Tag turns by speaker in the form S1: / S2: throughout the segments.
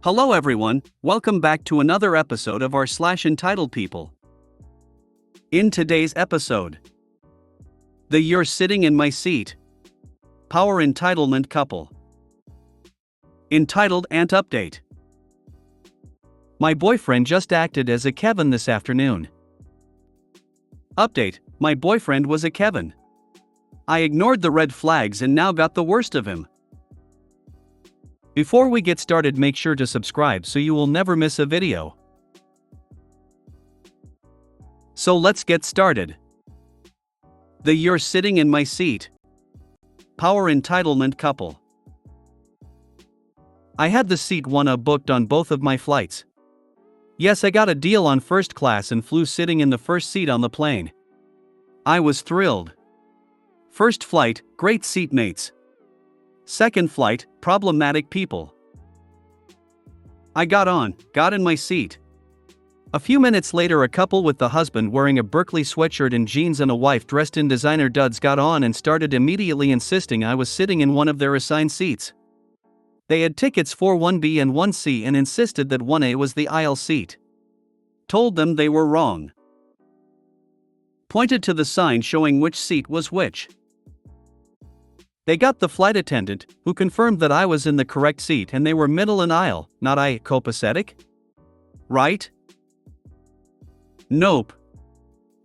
S1: Hello everyone, welcome back to another episode of our entitled people. In today's episode, the You're Sitting in My Seat Power Entitlement Couple. Entitled Ant Update. My boyfriend just acted as a Kevin this afternoon. Update: my boyfriend was a Kevin. I ignored the red flags and now got the worst of him. Before we get started, make sure to subscribe so you will never miss a video. So let's get started. The You're Sitting in My Seat Power Entitlement Couple. I had the seat 1A booked on both of my flights. Yes, I got a deal on first class and flew sitting in the first seat on the plane. I was thrilled. First flight, great seatmates. Second flight, problematic people. I got in my seat. A few minutes later, a couple with the husband wearing a Berkeley sweatshirt and jeans and a wife dressed in designer duds got on and started immediately insisting I was sitting in one of their assigned seats. They had tickets for 1B and 1C and insisted that 1A was the aisle seat. Told them they were wrong. Pointed to the sign showing which seat was which. They got the flight attendant, who confirmed that I was in the correct seat and they were middle and aisle, not I, copacetic? Right? Nope.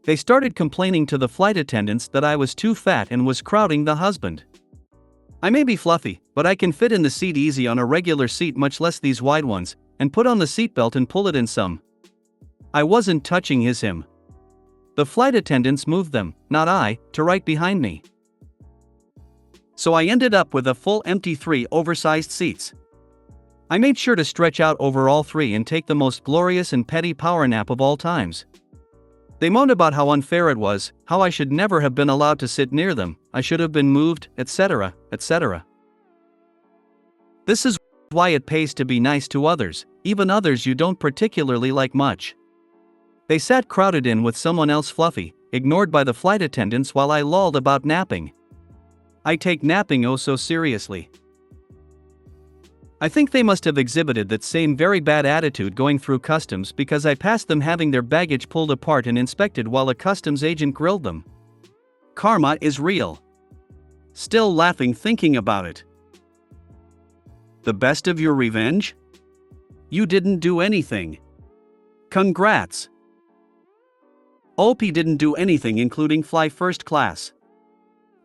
S1: They started complaining to the flight attendants that I was too fat and was crowding the husband. I may be fluffy, but I can fit in the seat easy on a regular seat, much less these wide ones, and put on the seatbelt and pull it in some. I wasn't touching him. The flight attendants moved them, not I, to right behind me. So I ended up with a full empty 3 oversized seats. I made sure to stretch out over all 3 and take the most glorious and petty power nap of all times. They moaned about how unfair it was, how I should never have been allowed to sit near them, I should have been moved, etc., etc. This is why it pays to be nice to others, even others you don't particularly like much. They sat crowded in with someone else fluffy, ignored by the flight attendants while I lolled about napping. I take napping oh so seriously. I think they must have exhibited that same very bad attitude going through customs because I passed them having their baggage pulled apart and inspected while a customs agent grilled them. Karma is real. Still laughing thinking about it. The best of your revenge? You didn't do anything. Congrats. OP didn't do anything, including fly first class.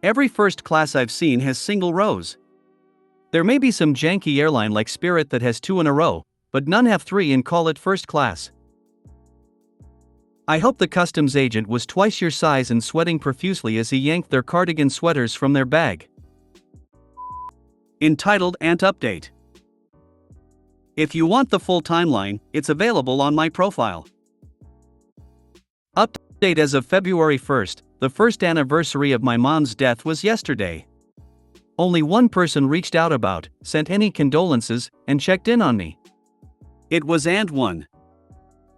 S1: Every first class I've seen has single rows. There may be some janky airline like Spirit that has 2 in a row, but none have 3 and call it first class. I hope the customs agent was twice your size and sweating profusely as he yanked their cardigan sweaters from their bag. Entitled Ant Update. If you want the full timeline, it's available on my profile. Update: as of February 1st, the first anniversary of my mom's death was yesterday. Only one person reached out about, sent any condolences, and checked in on me. It was Aunt 1.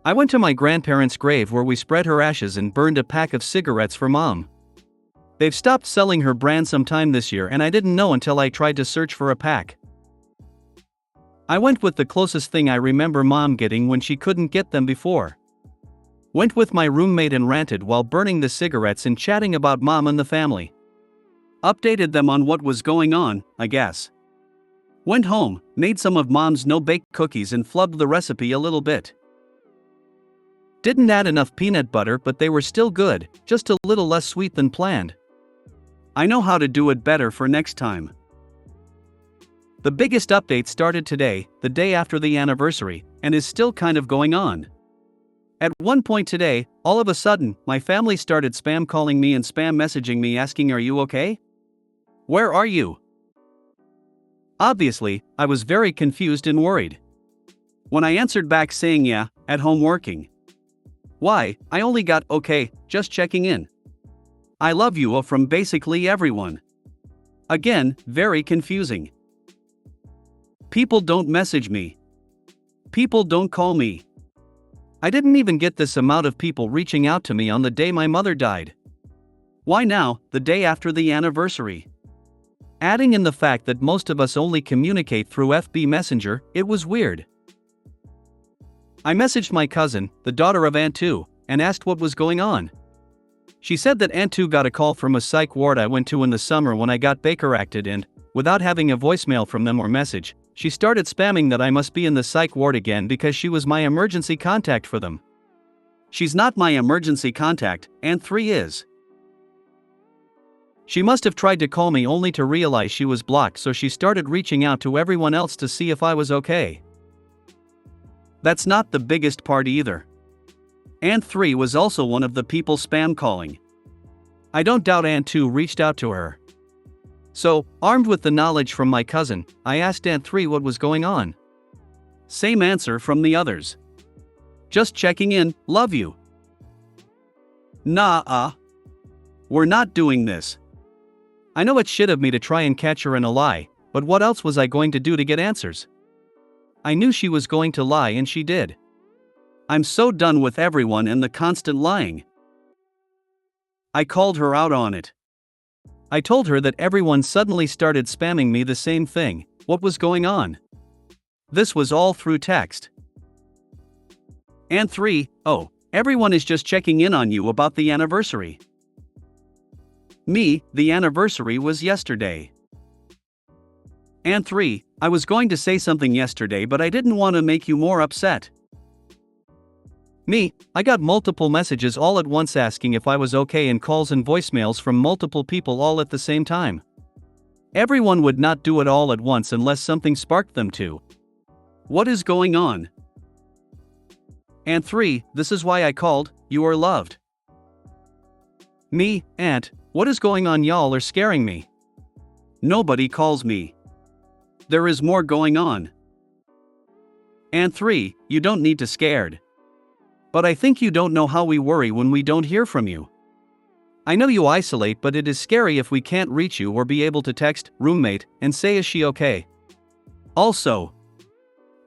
S1: I went to my grandparents' grave where we spread her ashes and burned a pack of cigarettes for Mom. They've stopped selling her brand sometime this year and I didn't know until I tried to search for a pack. I went with the closest thing I remember Mom getting when she couldn't get them before. Went with my roommate and ranted while burning the cigarettes and chatting about Mom and the family. Updated them on what was going on, I guess. Went home, made some of Mom's no-bake cookies and flubbed the recipe a little bit. Didn't add enough peanut butter, but they were still good, just a little less sweet than planned. I know how to do it better for next time. The biggest update started today, the day after the anniversary, and is still kind of going on. At one point today, all of a sudden, my family started spam calling me and spam messaging me asking, "Are you okay? Where are you?" Obviously, I was very confused and worried. When I answered back saying yeah, at home working. Why, I only got "okay, just checking in. I love you" from basically everyone. Again, very confusing. People don't message me. People don't call me. I didn't even get this amount of people reaching out to me on the day my mother died. Why now, the day after the anniversary? Adding in the fact that most of us only communicate through FB Messenger, it was weird. I messaged my cousin, the daughter of Aunt 2, and asked what was going on. She said that Aunt 2 got a call from a psych ward I went to in the summer when I got Baker acted, and, without having a voicemail from them or message, she started spamming that I must be in the psych ward again because she was my emergency contact for them. She's not my emergency contact, Aunt 3 is. She must have tried to call me only to realize she was blocked, so she started reaching out to everyone else to see if I was okay. That's not the biggest part either. Aunt 3 was also one of the people spam calling. I don't doubt Aunt 2 reached out to her. So, armed with the knowledge from my cousin, I asked Aunt 3 what was going on. Same answer from the others. Just checking in, love you. Nah, we're not doing this. I know it's shit of me to try and catch her in a lie, but what else was I going to do to get answers? I knew she was going to lie and she did. I'm so done with everyone and the constant lying. I called her out on it. I told her that everyone suddenly started spamming me the same thing. What was going on? This was all through text. Aunt 3, oh, everyone is just checking in on you about the anniversary. Me, the anniversary was yesterday. Aunt 3, I was going to say something yesterday but I didn't want to make you more upset. Me, I got multiple messages all at once asking if I was okay and calls and voicemails from multiple people all at the same time. Everyone would not do it all at once unless something sparked them to. What is going on? Aunt 3, this is why I called, you are loved. Me, Aunt, what is going on? Y'all are scaring me. Nobody calls me. There is more going on. Aunt 3, you don't need to scared. But I think you don't know how we worry when we don't hear from you. I know you isolate, but it is scary if we can't reach you or be able to text roommate and say is she okay. Also,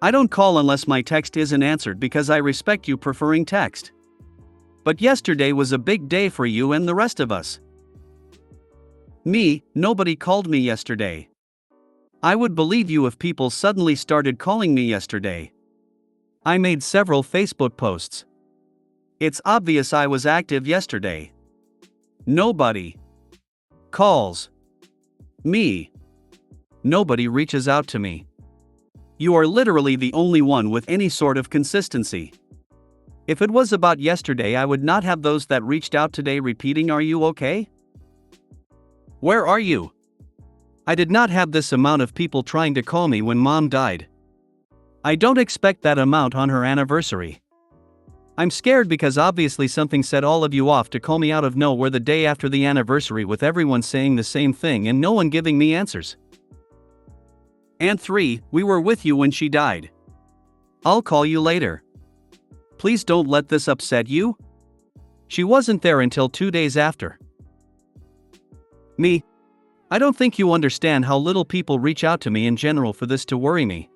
S1: I don't call unless my text isn't answered because I respect you preferring text. But yesterday was a big day for you and the rest of us. Me, nobody called me yesterday. I would believe you if people suddenly started calling me yesterday. I made several Facebook posts. It's obvious I was active yesterday. Nobody calls me. Nobody reaches out to me. You are literally the only one with any sort of consistency. If it was about yesterday, I would not have those that reached out today repeating, "Are you okay? Where are you?" I did not have this amount of people trying to call me when mom died. I don't expect that amount on her anniversary. I'm scared because obviously something set all of you off to call me out of nowhere the day after the anniversary with everyone saying the same thing and no one giving me answers. Aunt 3, we were with you when she died. I'll call you later. Please don't let this upset you. She wasn't there until 2 days after. Me, I don't think you understand how little people reach out to me in general for this to worry me.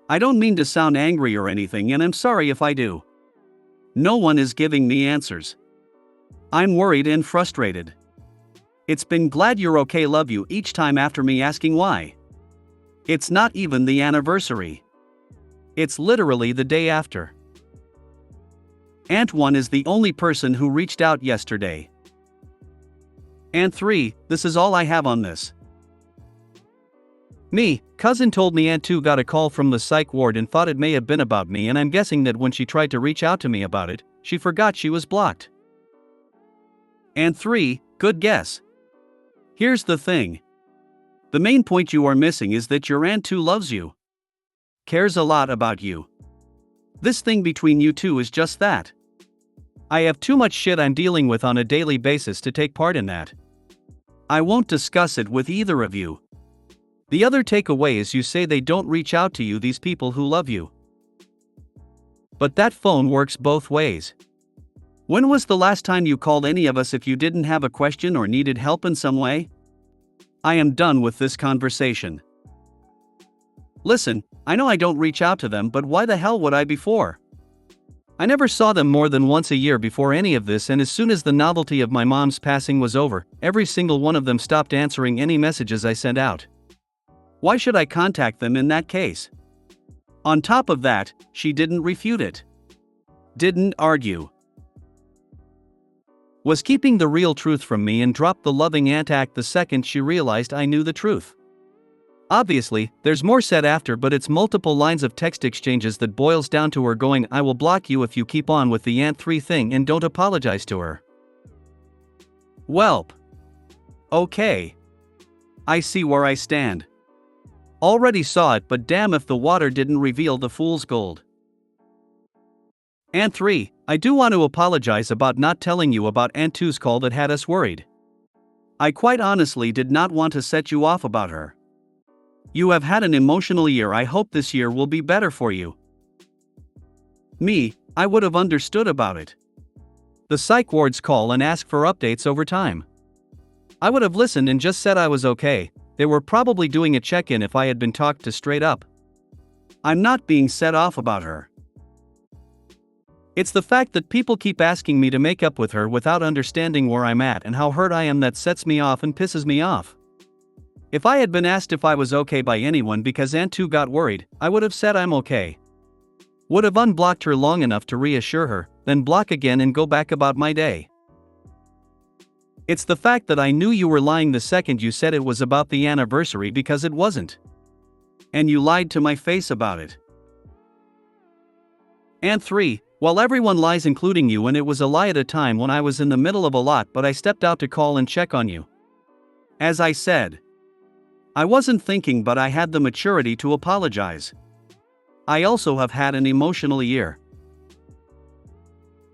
S1: I don't mean to sound angry or anything, and I'm sorry if I do. No one is giving me answers. I'm worried and frustrated. It's been "glad you're okay, love you" each time after me asking why. It's not even the anniversary. It's literally the day after. Aunt 1 is the only person who reached out yesterday. Aunt 3, this is all I have on this. Me, cousin told me Aunt 2 got a call from the psych ward and thought it may have been about me, and I'm guessing that when she tried to reach out to me about it, she forgot she was blocked. Aunt 3, good guess. Here's the thing. The main point you are missing is that your Aunt 2 loves you. Cares a lot about you. This thing between you two is just that. I have too much shit I'm dealing with on a daily basis to take part in that. I won't discuss it with either of you. The other takeaway is you say they don't reach out to you, these people who love you. But that phone works both ways. When was the last time you called any of us if you didn't have a question or needed help in some way? I am done with this conversation. Listen, I know I don't reach out to them, but why the hell would I before? I never saw them more than once a year before any of this, and as soon as the novelty of my mom's passing was over, every single one of them stopped answering any messages I sent out. Why should I contact them in that case? On top of that, she didn't refute it. Didn't argue. Was keeping the real truth from me and dropped the loving aunt act the second she realized I knew the truth. Obviously, there's more said after, but it's multiple lines of text exchanges that boils down to her going, "I will block you if you keep on with the Aunt 3 thing and don't apologize to her." Welp. Okay. I see where I stand. Already saw it, but damn if the water didn't reveal the fool's gold. Aunt 3, I do want to apologize about not telling you about Aunt 2's call that had us worried. I quite honestly did not want to set you off about her. You have had an emotional year. I hope this year will be better for you. Me, I would have understood about it. The psych wards call and ask for updates over time. I would have listened and just said I was okay. They were probably doing a check-in if I had been talked to straight up. I'm not being set off about her. It's the fact that people keep asking me to make up with her without understanding where I'm at and how hurt I am that sets me off and pisses me off. If I had been asked if I was okay by anyone because Aunt 2 got worried, I would have said I'm okay. Would have unblocked her long enough to reassure her, then block again and go back about my day. It's the fact that I knew you were lying the second you said it was about the anniversary because it wasn't. And you lied to my face about it. Aunt 3, well, everyone lies including you, and it was a lie at a time when I was in the middle of a lot, but I stepped out to call and check on you. As I said, I wasn't thinking, but I had the maturity to apologize. I also have had an emotional year.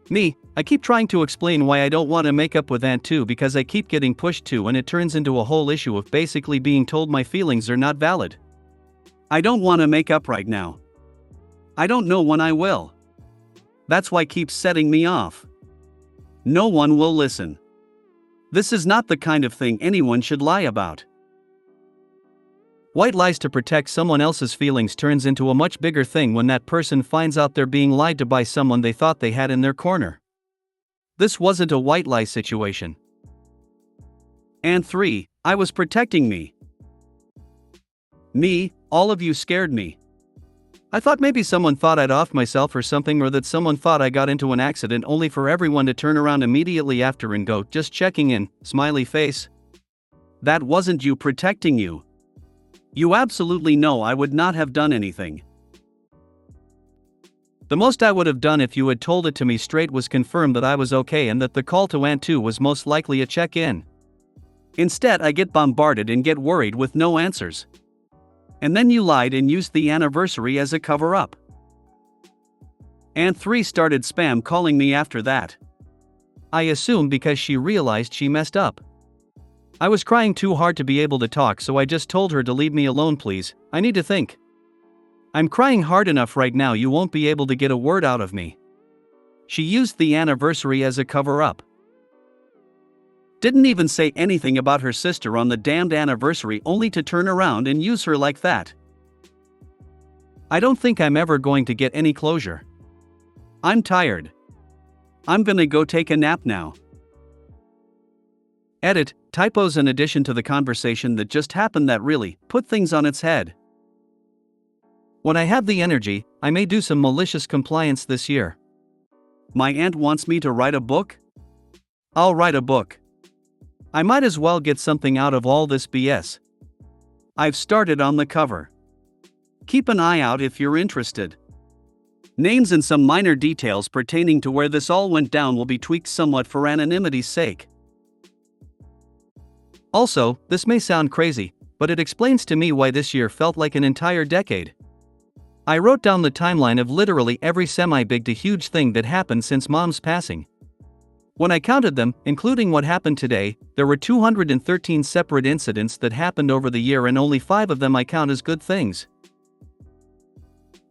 S1: Me, I keep trying to explain why I don't want to make up with Aunt 2 because I keep getting pushed to, and it turns into a whole issue of basically being told my feelings are not valid. I don't want to make up right now. I don't know when I will. That's why keeps setting me off. No one will listen. This is not the kind of thing anyone should lie about. White lies to protect someone else's feelings turns into a much bigger thing when that person finds out they're being lied to by someone they thought they had in their corner. This wasn't a white lie situation. And 3, I was protecting me. Me, all of you scared me. I thought maybe someone thought I'd offed myself or something, or that someone thought I got into an accident, only for everyone to turn around immediately after and go, "Just checking in, smiley face." That wasn't you protecting you. You absolutely know I would not have done anything. The most I would have done if you had told it to me straight was confirm that I was okay and that the call to Aunt 2 was most likely a check-in. Instead, I get bombarded and get worried with no answers. And then you lied and used the anniversary as a cover-up. Aunt 3 started spam calling me after that. I assume because she realized she messed up. I was crying too hard to be able to talk, so I just told her to leave me alone, please. I need to think. I'm crying hard enough right now, you won't be able to get a word out of me. She used the anniversary as a cover-up. Didn't even say anything about her sister on the damned anniversary, only to turn around and use her like that. I don't think I'm ever going to get any closure. I'm tired. I'm gonna go take a nap now. Edit, typos in addition to the conversation that just happened that really put things on its head. When I have the energy, I may do some malicious compliance this year. My aunt wants me to write a book? I'll write a book. I might as well get something out of all this BS. I've started on the cover. Keep an eye out if you're interested. Names and some minor details pertaining to where this all went down will be tweaked somewhat for anonymity's sake. Also, this may sound crazy, but it explains to me why this year felt like an entire decade. I wrote down the timeline of literally every semi-big to huge thing that happened since Mom's passing. When I counted them, including what happened today, there were 213 separate incidents that happened over the year, and only 5 of them I count as good things.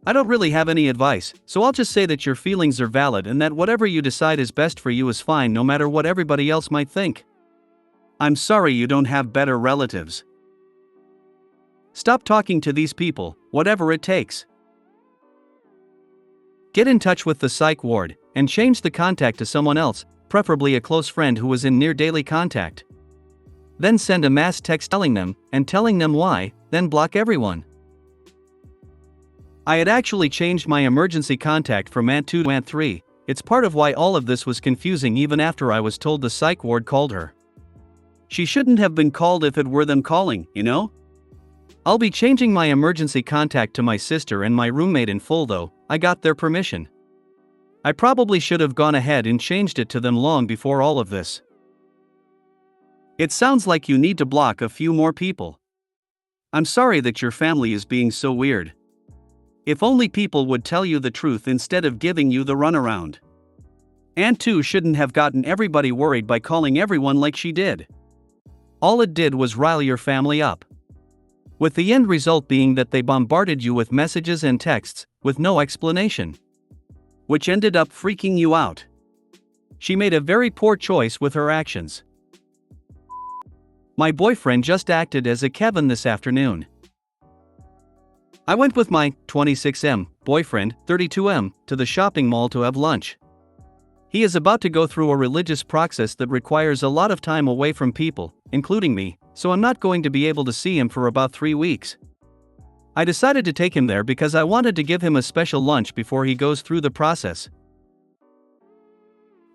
S1: I don't really have any advice, so I'll just say that your feelings are valid and that whatever you decide is best for you is fine, no matter what everybody else might think. I'm sorry you don't have better relatives. Stop talking to these people, whatever it takes. Get in touch with the psych ward, and change the contact to someone else, preferably a close friend who was in near daily contact. Then send a mass text telling them, and telling them why, then block everyone. I had actually changed my emergency contact from Aunt 2 to Aunt 3. It's part of why all of this was confusing even after I was told the psych ward called her. She shouldn't have been called if it were them calling, you know? I'll be changing my emergency contact to my sister and my roommate in full though. I got their permission. I probably should have gone ahead and changed it to them long before all of this. It sounds like you need to block a few more people. I'm sorry that your family is being so weird. If only people would tell you the truth instead of giving you the runaround. Aunt 2 shouldn't have gotten everybody worried by calling everyone like she did. All it did was rile your family up. With the end result being that they bombarded you with messages and texts, with no explanation. Which ended up freaking you out. She made a very poor choice with her actions. My boyfriend just acted as a Kevin this afternoon. I went with my 26M boyfriend, 32M, to the shopping mall to have lunch. He is about to go through a religious process that requires a lot of time away from people, including me, so I'm not going to be able to see him for about 3 weeks. I decided to take him there because I wanted to give him a special lunch before he goes through the process.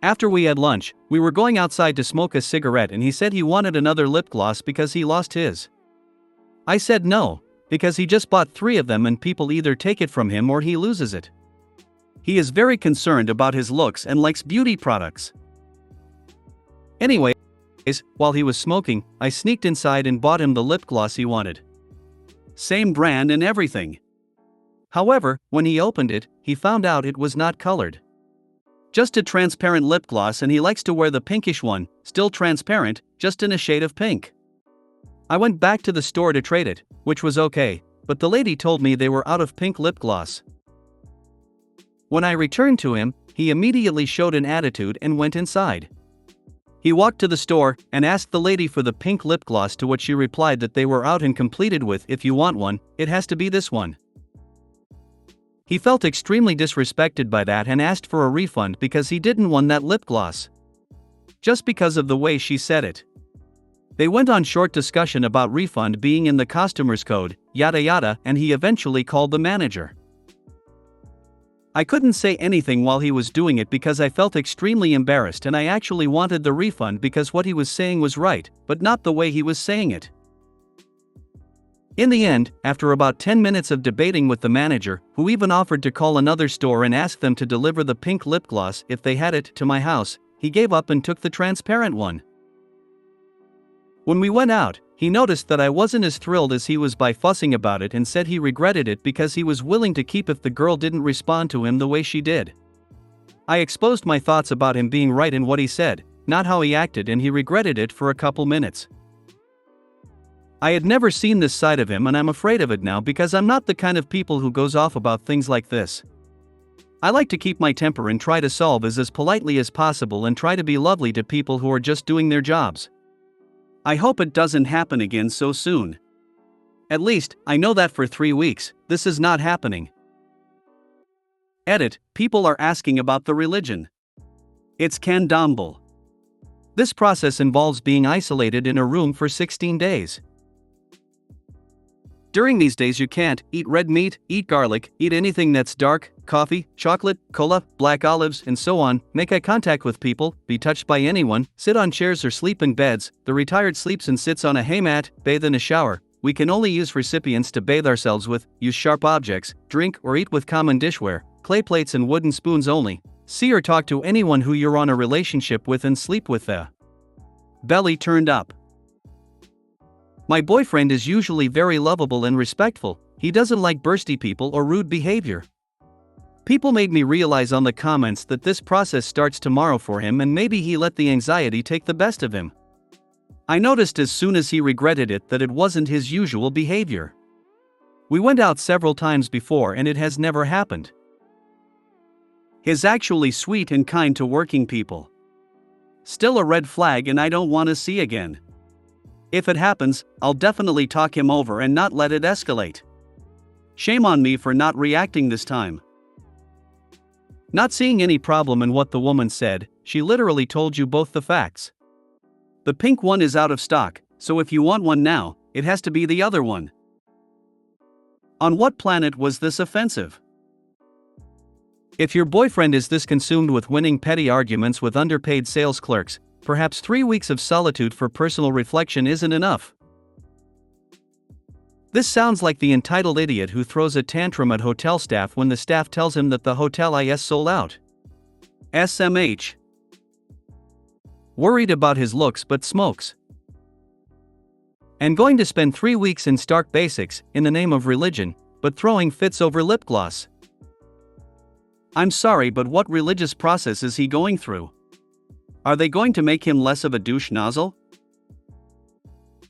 S1: After we had lunch, we were going outside to smoke a cigarette and he said he wanted another lip gloss because he lost his. I said no, because he just bought 3 of them and people either take it from him or he loses it. He is very concerned about his looks and likes beauty products. Anyways, while he was smoking, I sneaked inside and bought him the lip gloss he wanted. Same brand and everything. However, when he opened it, he found out it was not colored. Just a transparent lip gloss, and he likes to wear the pinkish one, still transparent, just in a shade of pink. I went back to the store to trade it, which was okay, but the lady told me they were out of pink lip gloss. When I returned to him, he immediately showed an attitude and went inside. He walked to the store and asked the lady for the pink lip gloss, to which she replied that they were out and completed with, if you want one, it has to be this one. He felt extremely disrespected by that and asked for a refund because he didn't want that lip gloss. Just because of the way she said it. They went on short discussion about refund being in the customer's code, yada yada, and he eventually called the manager. I couldn't say anything while he was doing it because I felt extremely embarrassed, and I actually wanted the refund because what he was saying was right, but not the way he was saying it. In the end, after about 10 minutes of debating with the manager, who even offered to call another store and ask them to deliver the pink lip gloss if they had it to my house, he gave up and took the transparent one. When we went out, he noticed that I wasn't as thrilled as he was by fussing about it and said he regretted it because he was willing to keep if the girl didn't respond to him the way she did. I exposed my thoughts about him being right in what he said, not how he acted, and he regretted it for a couple minutes. I had never seen this side of him, and I'm afraid of it now because I'm not the kind of people who goes off about things like this. I like to keep my temper and try to solve as politely as possible and try to be lovely to people who are just doing their jobs. I hope it doesn't happen again so soon. At least, I know that for 3 weeks, this is not happening. Edit, people are asking about the religion. It's candomblé. This process involves being isolated in a room for 16 days. During these days you can't eat red meat, eat garlic, eat anything that's dark, coffee, chocolate, cola, black olives, and so on, make eye contact with people, be touched by anyone, sit on chairs or sleep in beds. The retired sleeps and sits on a haymat, bathe in a shower. We can only use recipients to bathe ourselves with, use sharp objects, drink or eat with common dishware, clay plates and wooden spoons only. See or talk to anyone who you're on a relationship with and sleep with the belly turned up. My boyfriend is usually very lovable and respectful. He doesn't like bursty people or rude behavior. People made me realize on the comments that this process starts tomorrow for him, and maybe he let the anxiety take the best of him. I noticed as soon as he regretted it that it wasn't his usual behavior. We went out several times before and it has never happened. He's actually sweet and kind to working people. Still a red flag, and I don't want to see again. If it happens, I'll definitely talk him over and not let it escalate. Shame on me for not reacting this time. Not seeing any problem in what the woman said, she literally told you both the facts. The pink one is out of stock, so if you want one now, it has to be the other one. On what planet was this offensive? If your boyfriend is this consumed with winning petty arguments with underpaid sales clerks, perhaps 3 weeks of solitude for personal reflection isn't enough. This sounds like the entitled idiot who throws a tantrum at hotel staff when the staff tells him that the hotel is sold out. SMH. Worried about his looks but smokes. And going to spend 3 weeks in stark basics, in the name of religion, but throwing fits over lip gloss. I'm sorry, but what religious process is he going through? Are they going to make him less of a douche nozzle?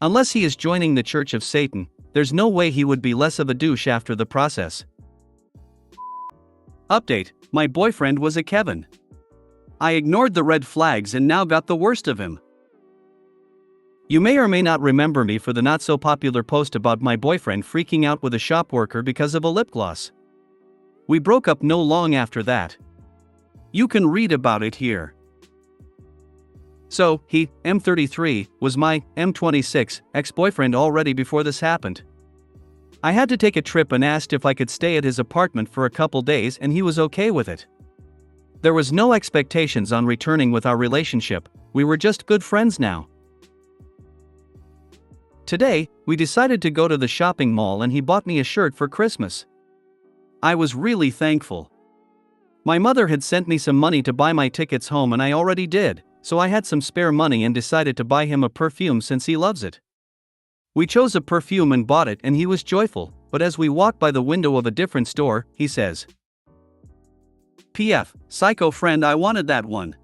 S1: Unless he is joining the Church of Satan, there's no way he would be less of a douche after the process. Update: my boyfriend was a Kevin. I ignored the red flags and now got the worst of him. You may or may not remember me for the not so popular post about my boyfriend freaking out with a shop worker because of a lip gloss. We broke up no long after that. You can read about it here. So, he, M33, was my, M26, ex-boyfriend already before this happened. I had to take a trip and asked if I could stay at his apartment for a couple days and he was okay with it. There was no expectations on returning with our relationship, we were just good friends now. Today, we decided to go to the shopping mall and he bought me a shirt for Christmas. I was really thankful. My mother had sent me some money to buy my tickets home and I already did, so I had some spare money and decided to buy him a perfume since he loves it. We chose a perfume and bought it and he was joyful, but as we walked by the window of a different store, he says, "PF, psycho friend, I wanted that one."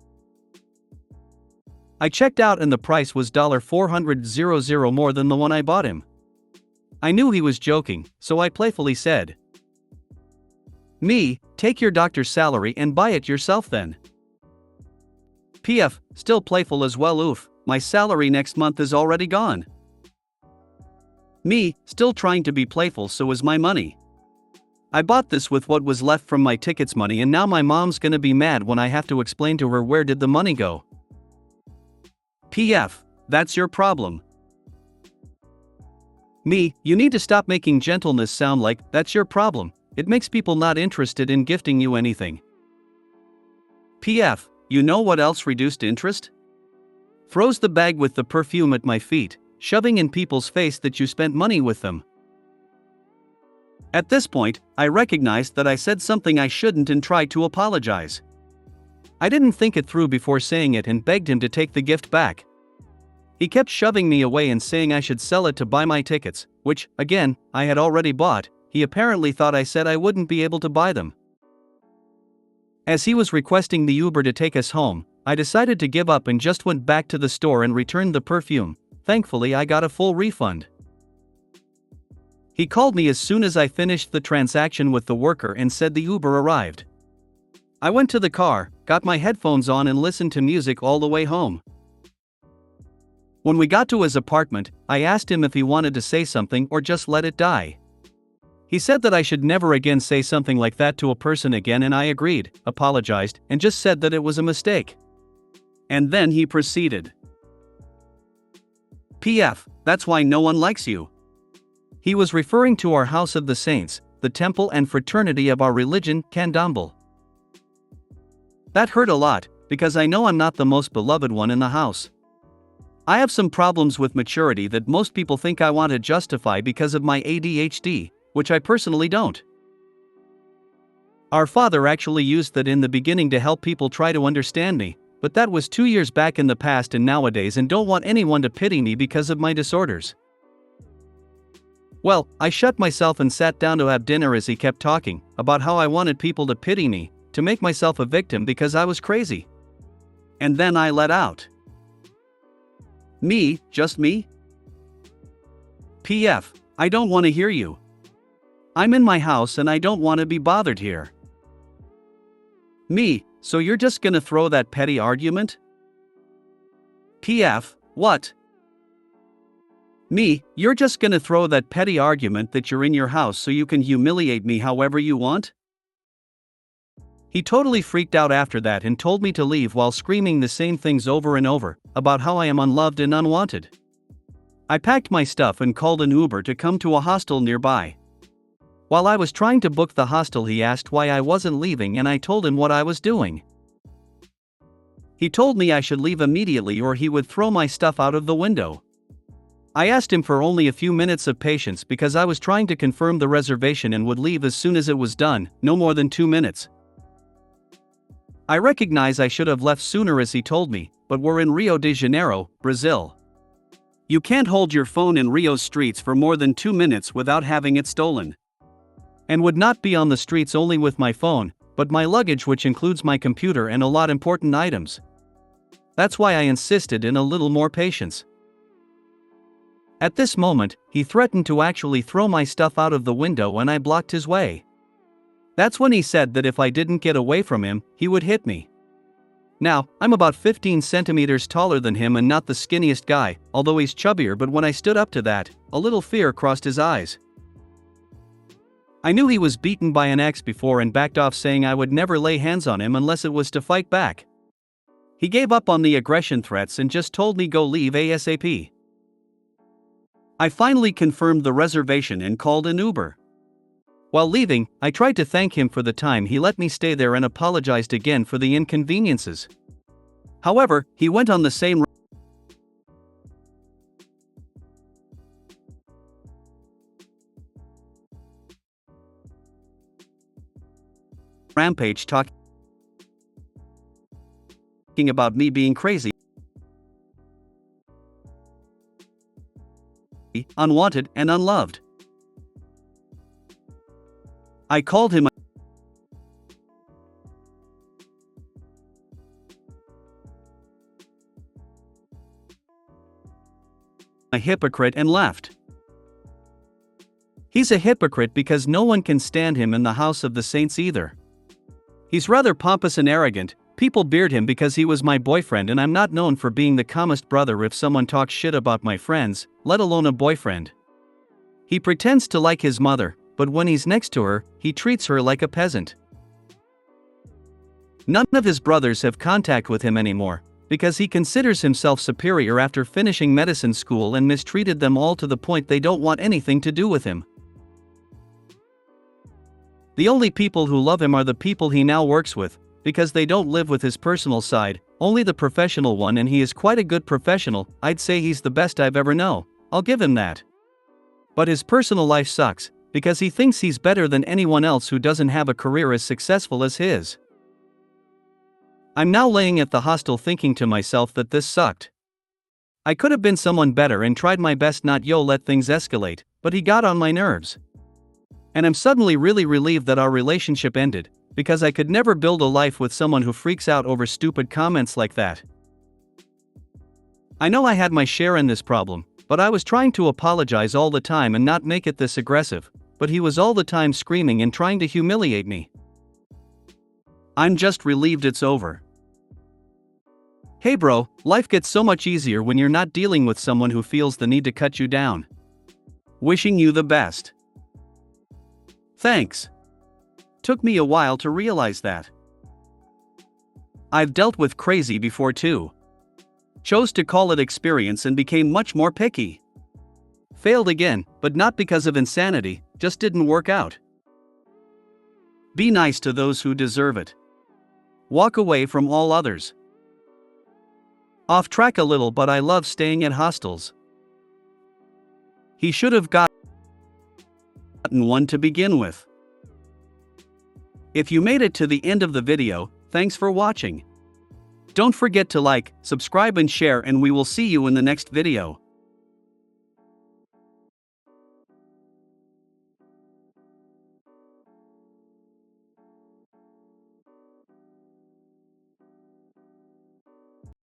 S1: I checked out and the price was $400 more than the one I bought him. I knew he was joking, so I playfully said, "Me, take your doctor's salary and buy it yourself then." PF, still playful as well. Oof, my salary next month is already gone. Me, still trying to be playful, so is my money. I bought this with what was left from my tickets money and now my mom's gonna be mad when I have to explain to her where did the money go. PF, that's your problem. Me, you need to stop making gentleness sound like that's your problem. It makes people not interested in gifting you anything. PF, you know what else reduced interest? Throws the bag with the perfume at my feet, shoving in people's face that you spent money with them. At this point, I recognized that I said something I shouldn't and tried to apologize. I didn't think it through before saying it and begged him to take the gift back. He kept shoving me away and saying I should sell it to buy my tickets, which, again, I had already bought. He apparently thought I said I wouldn't be able to buy them. As he was requesting the Uber to take us home, I decided to give up and just went back to the store and returned the perfume. Thankfully, I got a full refund. He called me as soon as I finished the transaction with the worker and said the Uber arrived. I went to the car, got my headphones on and listened to music all the way home. When we got to his apartment, I asked him if he wanted to say something or just let it die. He said that I should never again say something like that to a person again and I agreed, apologized, and just said that it was a mistake. And then he proceeded. PF, that's why no one likes you. He was referring to our House of the Saints, the temple and fraternity of our religion, Candomblé. That hurt a lot, because I know I'm not the most beloved one in the house. I have some problems with maturity that most people think I want to justify because of my ADHD, which I personally don't. Our father actually used that in the beginning to help people try to understand me, but that was 2 years back in the past and nowadays and don't want anyone to pity me because of my disorders. Well, I shut myself and sat down to have dinner as he kept talking about how I wanted people to pity me, to make myself a victim because I was crazy. And then I let out. Me, just me? PF, I don't want to hear you. I'm in my house and I don't want to be bothered here. Me, so you're just gonna throw that petty argument? PF, what? Me, you're just gonna throw that petty argument that you're in your house so you can humiliate me however you want? He totally freaked out after that and told me to leave while screaming the same things over and over, about how I am unloved and unwanted. I packed my stuff and called an Uber to come to a hostel nearby. While I was trying to book the hostel, he asked why I wasn't leaving, and I told him what I was doing. He told me I should leave immediately or he would throw my stuff out of the window. I asked him for only a few minutes of patience because I was trying to confirm the reservation and would leave as soon as it was done, no more than 2 minutes. I recognize I should have left sooner as he told me, but we're in Rio de Janeiro, Brazil. You can't hold your phone in Rio's streets for more than 2 minutes without having it stolen. And would not be on the streets only with my phone, but my luggage, which includes my computer and a lot important items. That's why I insisted in a little more patience. At this moment, he threatened to actually throw my stuff out of the window and I blocked his way. That's when he said that if I didn't get away from him, he would hit me. Now, I'm about 15 centimeters taller than him and not the skinniest guy, although he's chubbier, but when I stood up to that, a little fear crossed his eyes. I knew he was beaten by an ex before and backed off, saying I would never lay hands on him unless it was to fight back. He gave up on the aggression threats and just told me go leave ASAP. I finally confirmed the reservation and called an Uber. While leaving, I tried to thank him for the time he let me stay there and apologized again for the inconveniences. However, he went on the same rampage talking about me being crazy, unwanted, and unloved. I called him a hypocrite and left. He's a hypocrite because no one can stand him in the house of the saints either. He's rather pompous and arrogant. People beard him because he was my boyfriend, and I'm not known for being the calmest brother if someone talks shit about my friends, let alone a boyfriend. He pretends to like his mother, but when he's next to her, he treats her like a peasant. None of his brothers have contact with him anymore, because he considers himself superior after finishing medicine school and mistreated them all to the point they don't want anything to do with him. The only people who love him are the people he now works with, because they don't live with his personal side, only the professional one, and he is quite a good professional. I'd say he's the best I've ever known, I'll give him that. But his personal life sucks, because he thinks he's better than anyone else who doesn't have a career as successful as his. I'm now laying at the hostel thinking to myself that this sucked. I could have been someone better and tried my best not let things escalate, but he got on my nerves. And I'm suddenly really relieved that our relationship ended, because I could never build a life with someone who freaks out over stupid comments like that. I know I had my share in this problem, but I was trying to apologize all the time and not make it this aggressive, but he was all the time screaming and trying to humiliate me. I'm just relieved it's over. Hey bro, life gets so much easier when you're not dealing with someone who feels the need to cut you down. Wishing you the best. Thanks. Took me a while to realize that. I've dealt with crazy before too. Chose to call it experience and became much more picky. Failed again, but not because of insanity, just didn't work out. Be nice to those who deserve it. Walk away from all others. Off track a little, but I love staying at hostels. He should have gotten one to begin with. If you made it to the end of the video, thanks for watching. Don't forget to like, subscribe and share, and we will see you in the next video.